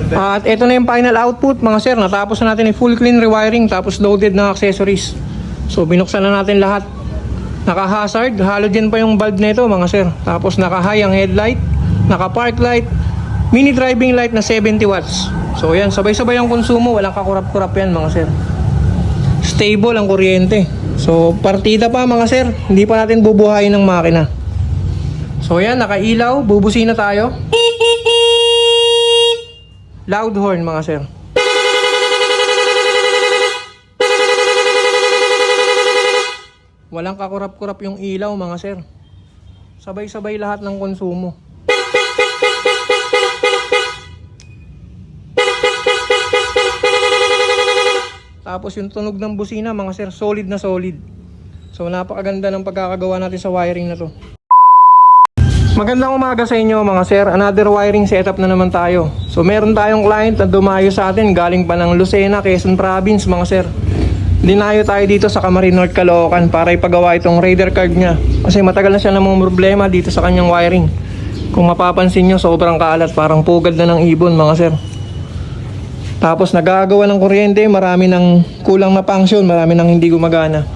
At ito na yung final output mga sir. Natapos na natin yung full clean rewiring tapos loaded na accessories. So binuksan na natin lahat. Naka-hazard, halogen pa yung bulb nito mga sir. Tapos naka-high ang headlight, naka-park light, mini driving light na 70 watts. So yan, sabay-sabay ang konsumo, walang kakurap-kurap yan mga sir. Stable ang kuryente. So partida pa mga sir, hindi pa natin bubuhayin ng makina. So yan, nakailaw, bubusina tayo. Loud horn mga sir. Walang kakurap-kurap yung ilaw mga sir. Sabay-sabay lahat ng konsumo. Tapos yung tunog ng busina mga sir, solid na solid. So napakaganda ng pagkakagawa natin sa wiring na to. Magandang umaga sa inyo mga sir. Another wiring setup na naman tayo. So meron tayong client na dumayo sa atin galing pa ng Lucena, Quezon Province mga sir. Dinayo tayo dito sa Camarinos North, Caloocan para ipagawa itong Raider card niya. Kasi matagal na siya namang problema dito sa kanyang wiring. Kung mapapansin nyo, sobrang kalat, parang pugad na ng ibon mga sir. Tapos nagagawa ng kuryente, marami ng kulang na function, marami ng hindi gumagana.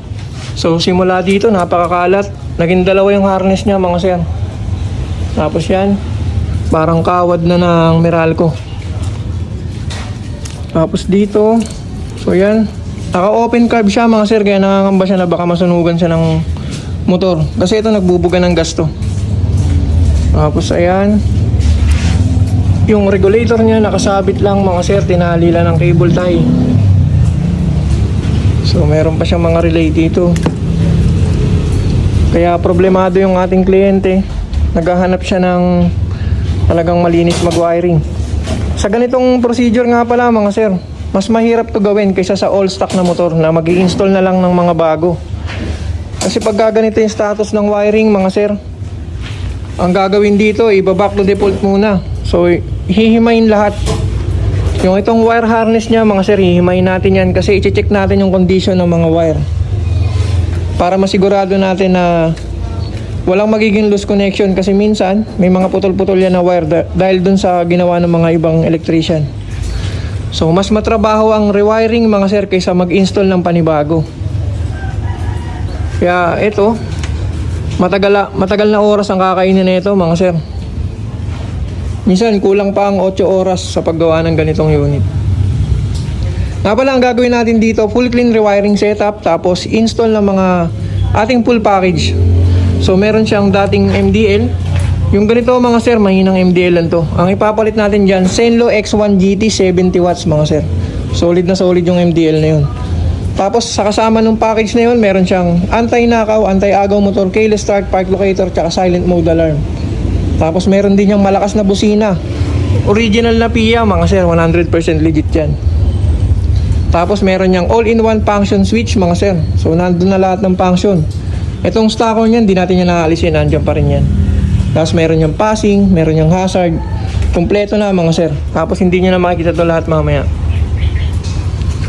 So simula dito, napakakalat. Naging dalawa yung harness niya mga sir. Tapos yan, parang kawad na ng Meralco. Tapos dito, so yan, naka-open carb siya mga sir, kaya nakakamba siya na baka masunugan siya ng motor. Kasi ito nagbubuga ng gasto. Tapos ayan, yung regulator niya nakasabit lang mga sir, tinali lang ng cable tie. So meron pa siyang mga relay dito. Kaya problemado yung ating kliyente. Naghahanap siya ng talagang malinis mag-wiring. Sa ganitong procedure nga pala mga sir, mas mahirap to gawin kaysa sa all stock na motor na mag-i-install na lang ng mga bago. Kasi pag ganito yung status ng wiring mga sir, ang gagawin dito, iba-back to default muna. So hihimayin lahat. Yung itong wire harness niya mga sir, hihimayin natin yan kasi i-check natin yung condition ng mga wire. Para masigurado natin na walang magiging loose connection kasi minsan may mga putol-putol yan na wire dahil dun sa ginawa ng mga ibang electrician. So mas matrabaho ang rewiring mga sir kaysa mag-install ng panibago. Kaya ito, matagal na oras ang kakainin na ito mga sir. Minsan kulang pa ang 8 oras sa paggawa ng ganitong unit. Nga pala ang gagawin natin dito, full clean rewiring setup tapos install ng mga ating full package. So meron siyang dating MDL. Yung ganito mga sir, mahinang MDL lang to. Ang ipapalit natin dyan, Zenlo X1 GT 70 watts mga sir. Solid na solid yung MDL na yun. Tapos sa kasama ng package na yun, meron siyang anti-knockout, anti-agaw motor, keyless start, park locator, tsaka silent mode alarm. Tapos meron din yung malakas na busina. Original na PIA mga sir, 100% legit yan. Tapos meron niyang all-in-one function switch mga sir. So nandun na lahat ng function. Itong stocker niyan, di natin yan naalisin, nandiyan pa rin yan. Tapos meron yung passing, meron yung hazard. Kompleto na mga sir. Tapos hindi nyo na makikita ito lahat mamaya.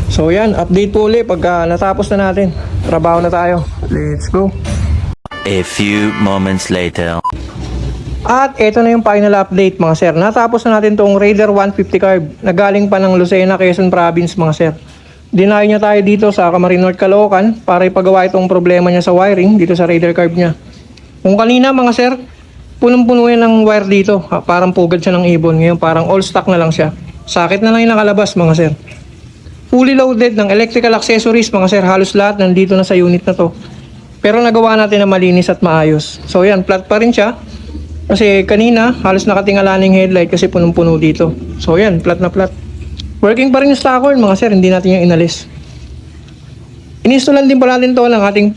So yan, update po ulit pagka natapos na natin. Trabaho na tayo. Let's go. A few moments later. At ito na yung final update mga sir. Natapos na natin tong Raider 150 carb na galing pa ng Lucena, Quezon Province mga sir. Dinayo niya tayo dito sa Camarinos North, Caloocan para ipagawa itong problema niya sa wiring dito sa Raider carb niya. Kung kanina mga sir, punong-puno yan ng wire dito. Parang pugad siya ng ibon. Ngayon parang all stock na lang siya. Sakit na lang yung nakalabas mga sir. Fully loaded ng electrical accessories mga sir. Halos lahat nandito na sa unit na to. Pero nagawa natin na malinis at maayos. So yan, flat pa rin siya. Kasi kanina halos nakatingala na yung headlight kasi punong-puno dito. So yan, flat na flat. Working pa rin yung stock horn mga sir, hindi natin yung inalis. Inistallan din pala natin to ng ating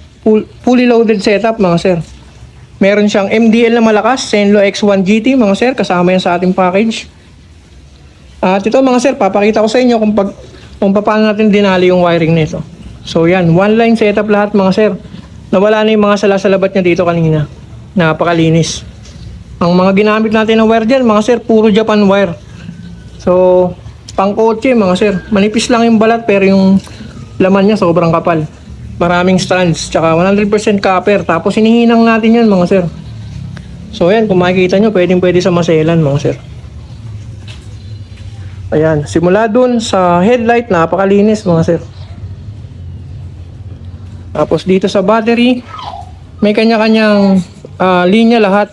fully loaded setup mga sir. Meron siyang MDL na malakas, Zenlo X1 GT mga sir, kasama yan sa ating package. At ito mga sir, papakita ko sa inyo kung paano natin dinali yung wiring nito. So yan, one line setup lahat mga sir. Nawala na yung mga salasalabat niya dito kanina. Napakalinis. Ang mga ginamit natin ng wire dyan mga sir, puro Japan wire. So pang kotse mga sir, manipis lang yung balat pero yung laman niya sobrang kapal. Maraming strands, tsaka 100% copper. Tapos hinihinang natin yan mga sir. So yan, kung makikita nyo, pwede sa maselan mga sir. Ayan, simula dun sa headlight, napakalinis mga sir. Tapos dito sa battery, may kanya-kanyang linya lahat.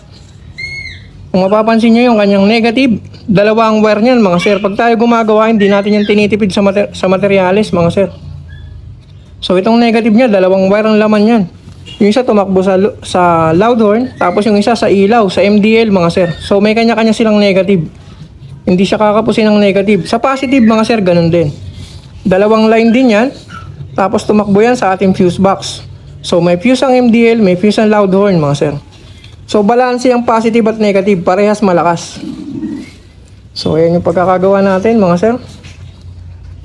Kung mapapansin nyo yung kanyang negative, dalawang wire niyan mga sir. Pag tayo gumagawa, hindi natin yung tinitipid sa materyales mga sir. So itong negative niya, dalawang wire ang laman yan. Yung isa tumakbo sa loud horn, tapos yung isa sa ilaw, sa MDL mga sir. So may kanya-kanya silang negative. Hindi siya kakapusin ng negative. Sa positive mga sir, ganun din. Dalawang line din yan, tapos tumakbo yan sa ating fuse box. So may fuse ang MDL, may fuse ang loud horn mga sir. So balanse ang positive at negative, parehas malakas. So ayan yung pagkakagawa natin mga sir.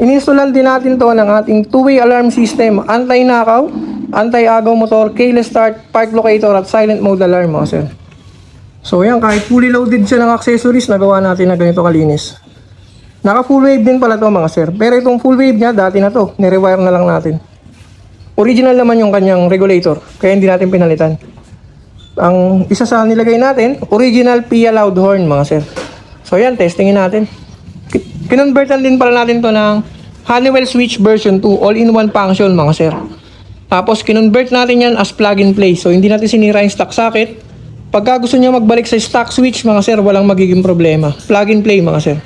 Ininstalan din natin to ng ating two-way alarm system, anti-nakaw, anti-agaw motor, keyless start, park locator at silent mode alarm mga sir. So yan, kahit fully loaded siya ng accessories, nagawa natin na ganito kalinis. Naka full wave din pala to mga sir. Pero itong full wave niya, dati na to, nirewire na lang natin. Original naman yung kanyang regulator, kaya hindi natin pinalitan. Ang isa sa nilagay natin, original PIA loud horn mga sir. So yan, testingin natin. Kinonvertan din pala natin to ng Honeywell Switch version 2, all-in-one function mga sir. Tapos kinonvert natin yan as plug and play. So hindi natin sinira yung stock socket. Pagka gusto niya magbalik sa stock switch mga sir, walang magiging problema. Plug and play mga sir.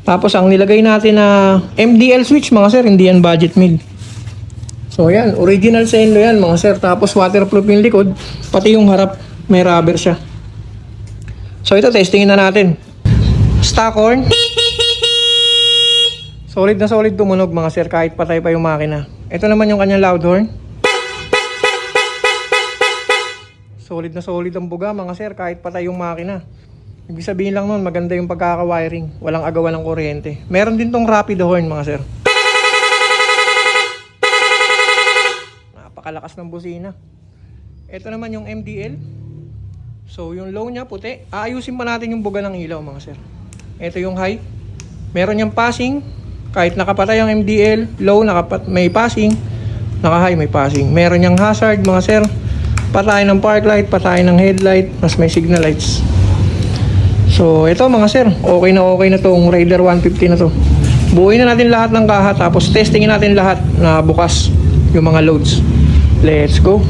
Tapos ang nilagay natin na MDL switch mga sir, hindi yan budget made. So yan, original Senlo yan mga sir. Tapos waterproof yung likod, pati yung harap may rubber siya. So ito, testingin na natin. Stock horn. Solid na solid tumunog mga sir, kahit patay pa yung makina. Ito naman yung kanyang loud horn. Solid na solid ang buga mga sir, kahit patay yung makina. Ibig sabihin lang nun, maganda yung pagkaka-wiring. Walang agawan ng kuryente. Meron din tong rapid horn mga sir. Napakalakas ng busina. Ito naman yung MDL. So yung low niya puti. Aayusin pa natin yung buga ng ilaw mga sir. Ito yung high. Meron yung passing. Kahit nakapatay ang MDL, low may passing. Naka-high may passing. Meron yung hazard mga sir. Patay ng park light, patay ng headlight, mas may signal lights. So ito mga sir, okay na tong Raider 150 na to. Buuin na natin lahat ng kaha, tapos testingin natin lahat na bukas yung mga loads. Let's go.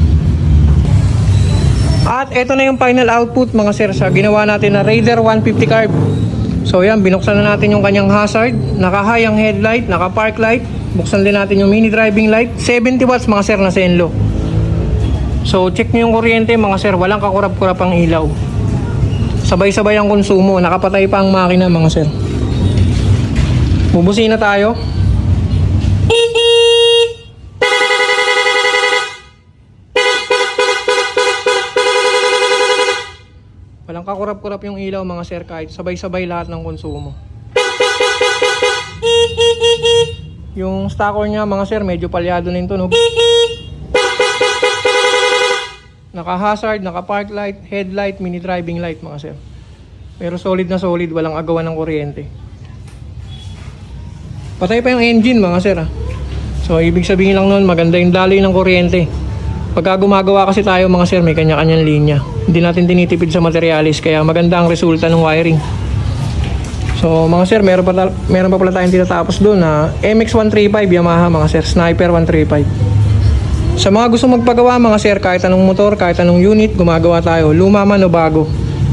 At ito na yung final output mga sir sa ginawa natin na Raider 150 carb. So yan, binuksan na natin yung kanyang hazard. Naka-high ang headlight, naka-park light. Buksan din natin yung mini driving light. 70 watts mga sir na Senlo. So check nyo yung kuryente mga sir, walang kakurap-kurap ang ilaw. Sabay-sabay ang konsumo, nakapatay pa ang makina mga sir. Bubusina tayo. Walang kakurap-kurap yung ilaw mga sir, kahit sabay-sabay lahat ng konsumo. Yung stocker niya mga sir, medyo palyado na yung tunog. Naka-hazard, naka-park light, headlight, mini driving light mga sir. Pero solid na solid, walang agawan ng kuryente. Patay pa yung engine mga sir ah. So ibig sabihin lang nun, maganda yung daloy ng kuryente. Pagka gumagawa kasi tayo mga sir, may kanya-kanyang linya. Hindi natin tinitipid sa materialis, kaya maganda ang resulta ng wiring. So mga sir, meron pa pala tayong tinatapos doon na MX-135 Yamaha mga sir, Sniper 135. Sa mga gusto magpagawa mga sir, kahit anong motor, kahit anong unit, gumagawa tayo, luma man o bago.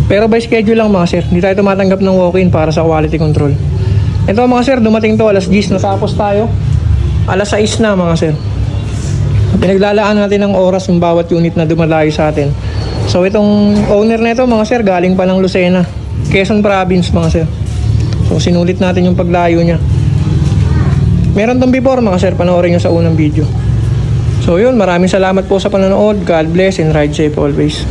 Pero by schedule lang mga sir, hindi tayo tumatanggap ng walk-in para sa quality control. Ito mga sir, dumating to alas 10, natapos tayo. Alas 6 na mga sir. Pinaglalaan natin ng oras yung bawat unit na dumalayo sa atin. So itong owner na ito mga sir, galing pa ng Lucena, Quezon Province mga sir. So sinulit natin yung paglayo niya. Meron tong before mga sir, panoorin nyo sa unang video. So yun, maraming salamat po sa panonood. God bless and ride safe always.